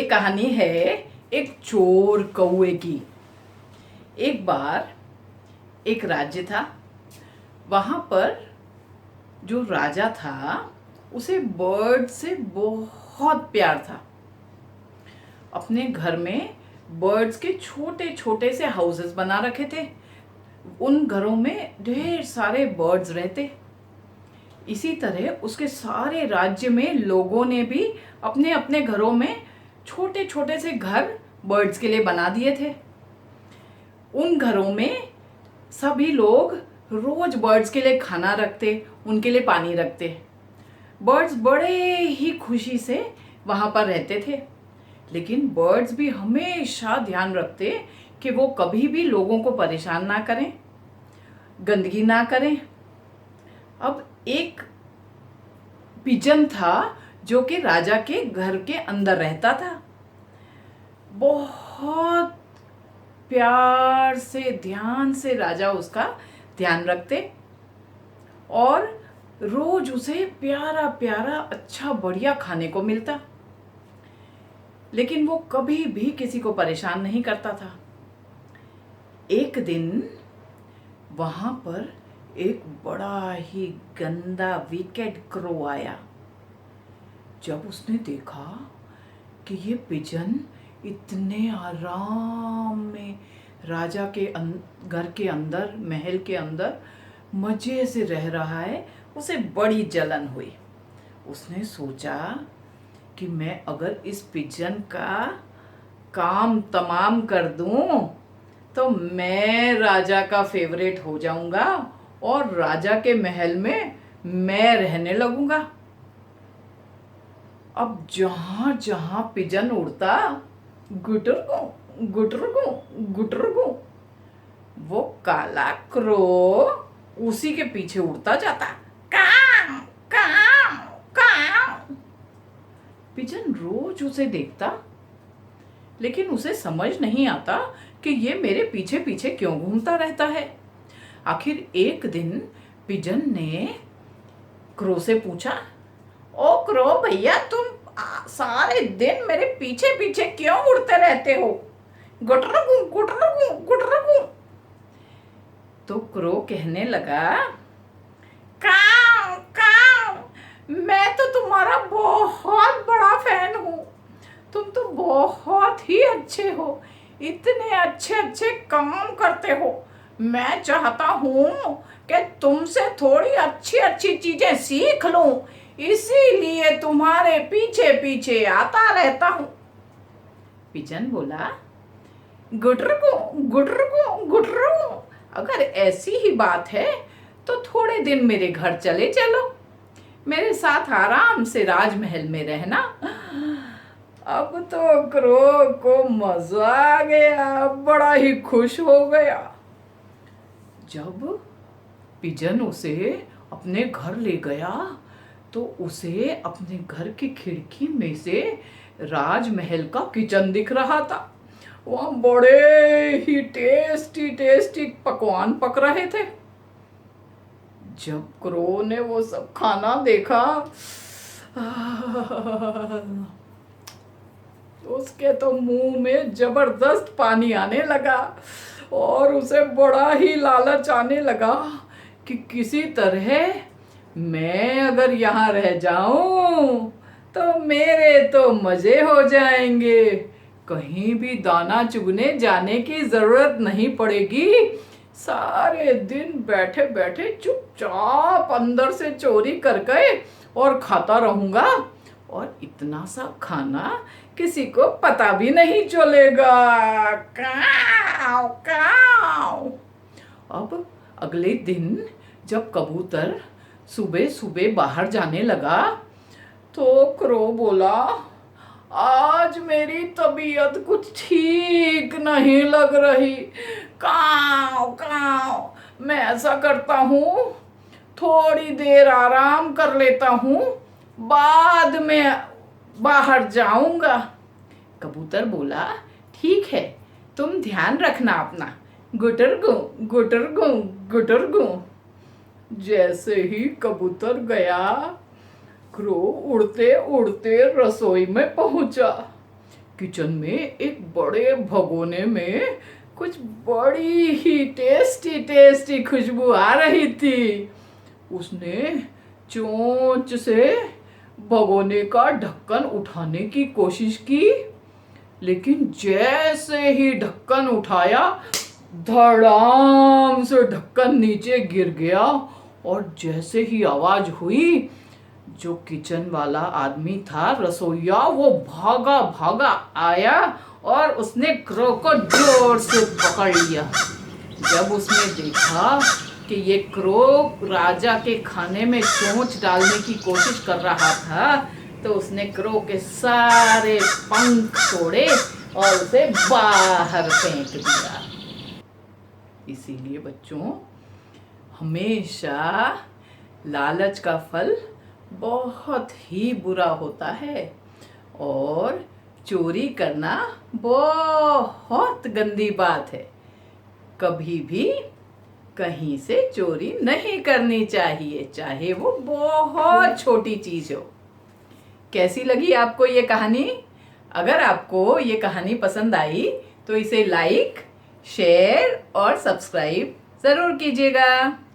कहानी है एक चोर कौए की। एक बार एक राज्य था। वहाँ पर जो राजा था उसे बर्ड से बहुत प्यार था। अपने घर में बर्ड्स के छोटे छोटे से हाउसेस बना रखे थे। उन घरों में ढेर सारे बर्ड्स रहते। इसी तरह उसके सारे राज्य में लोगों ने भी अपने अपने घरों में छोटे छोटे से घर बर्ड्स के लिए बना दिए थे। उन घरों में सभी लोग रोज बर्ड्स के लिए खाना रखते, उनके लिए पानी रखते। बर्ड्स बड़े ही खुशी से वहाँ पर रहते थे। लेकिन बर्ड्स भी हमेशा ध्यान रखते कि वो कभी भी लोगों को परेशान ना करें, गंदगी ना करें। अब एक पिजन था जो कि राजा के घर के अंदर रहता था। बहुत प्यार से ध्यान से राजा उसका ध्यान रखते और रोज उसे प्यारा प्यारा अच्छा बढ़िया खाने को मिलता। लेकिन वो कभी भी किसी को परेशान नहीं करता था। एक दिन वहां पर एक बड़ा ही गंदा विकेट क्रो आया। जब उसने देखा कि ये पिजन इतने आराम में राजा के घर के अंदर, महल के अंदर मजे से रह रहा है, उसे बड़ी जलन हुई। उसने सोचा कि मैं अगर इस पिजन का काम तमाम कर दूं तो मैं राजा का फेवरेट हो जाऊंगा और राजा के महल में मैं रहने लगूंगा। अब जहां जहां पिजन उड़ता, गुटरगू गुटरगू गुटरगू, वो काला क्रो उसी के पीछे उड़ता जाता। काव काव काव। पिजन रोज उसे देखता, लेकिन उसे समझ नहीं आता कि ये मेरे पीछे पीछे क्यों घूमता रहता है। आखिर एक दिन पिजन ने क्रो से पूछा, ओ क्रो भैया, तुम सारे दिन मेरे पीछे पीछे क्यों उड़ते रहते हो? गुटरगू गुटरगू गुटरगू। तो क्रो कहने लगा, काव काव, मैं तो तुम्हारा बहुत बड़ा फैन हूँ। तुम तो बहुत ही अच्छे हो, इतने अच्छे अच्छे काम करते हो। मैं चाहता हूँ कि तुमसे थोड़ी अच्छी अच्छी चीजें सीख लूं, इसीलिए तुम्हारे पीछे पीछे आता रहता हूँ। पिजन बोला, गुटरगू गुटरगू गुटरगू, अगर ऐसी ही बात है तो थोड़े दिन मेरे घर चले चलो, मेरे साथ आराम से राजमहल में रहना। अब तो क्रो को मजा आ गया, बड़ा ही खुश हो गया। जब पिजन उसे अपने घर ले गया तो उसे अपने घर की खिड़की में से राजमहल का किचन दिख रहा था। वहाँ बड़े ही टेस्टी टेस्टी पकवान पक रहे थे। जब क्रो ने वो सब खाना देखा, उसके तो मुंह में जबरदस्त पानी आने लगा और उसे बड़ा ही लालच आने लगा कि किसी तरह मैं अगर यहाँ रह जाऊं तो मेरे तो मजे हो जाएंगे, कहीं भी दाना चुगने जाने की जरूरत नहीं पड़ेगी। सारे दिन बैठे बैठे चुपचाप अंदर से चोरी कर गए और खाता रहूंगा और इतना सा खाना किसी को पता भी नहीं चलेगा। काव काव। अब अगले दिन जब कबूतर सुबह सुबह बाहर जाने लगा तो क्रो बोला, आज मेरी तबीयत कुछ ठीक नहीं लग रही। काव काव, मैं ऐसा करता हूँ, थोड़ी देर आराम कर लेता हूँ, बाद में बाहर जाऊंगा। कबूतर बोला, ठीक है, तुम ध्यान रखना अपना। गुटरगू गुटरगू गुटरगू। जैसे ही कबूतर गया, क्रो उड़ते उड़ते रसोई में पहुंचा। किचन में एक बड़े भगोने में कुछ बड़ी ही टेस्टी टेस्टी खुशबू आ रही थी। उसने चोंच से भगोने का ढक्कन उठाने की कोशिश की, लेकिन जैसे ही ढक्कन उठाया, धड़ाम से ढक्कन नीचे गिर गया। और जैसे ही आवाज हुई, जो किचन वाला आदमी था, रसोइया, वो भागा भागा आया और उसने क्रो को जोर से पकड़ लिया। जब उसने देखा कि ये क्रो राजा के खाने में चोंच डालने की कोशिश कर रहा था, तो उसने क्रो के सारे पंख तोड़े और उसे बाहर फेंक दिया। इसीलिए बच्चों, हमेशा लालच का फल बहुत ही बुरा होता है और चोरी करना बहुत गंदी बात है। कभी भी कहीं से चोरी नहीं करनी चाहिए, चाहे वो बहुत छोटी चीज हो। कैसी लगी आपको ये कहानी? अगर आपको ये कहानी पसंद आई तो इसे लाइक, शेयर और सब्सक्राइब जरूर कीजिएगा।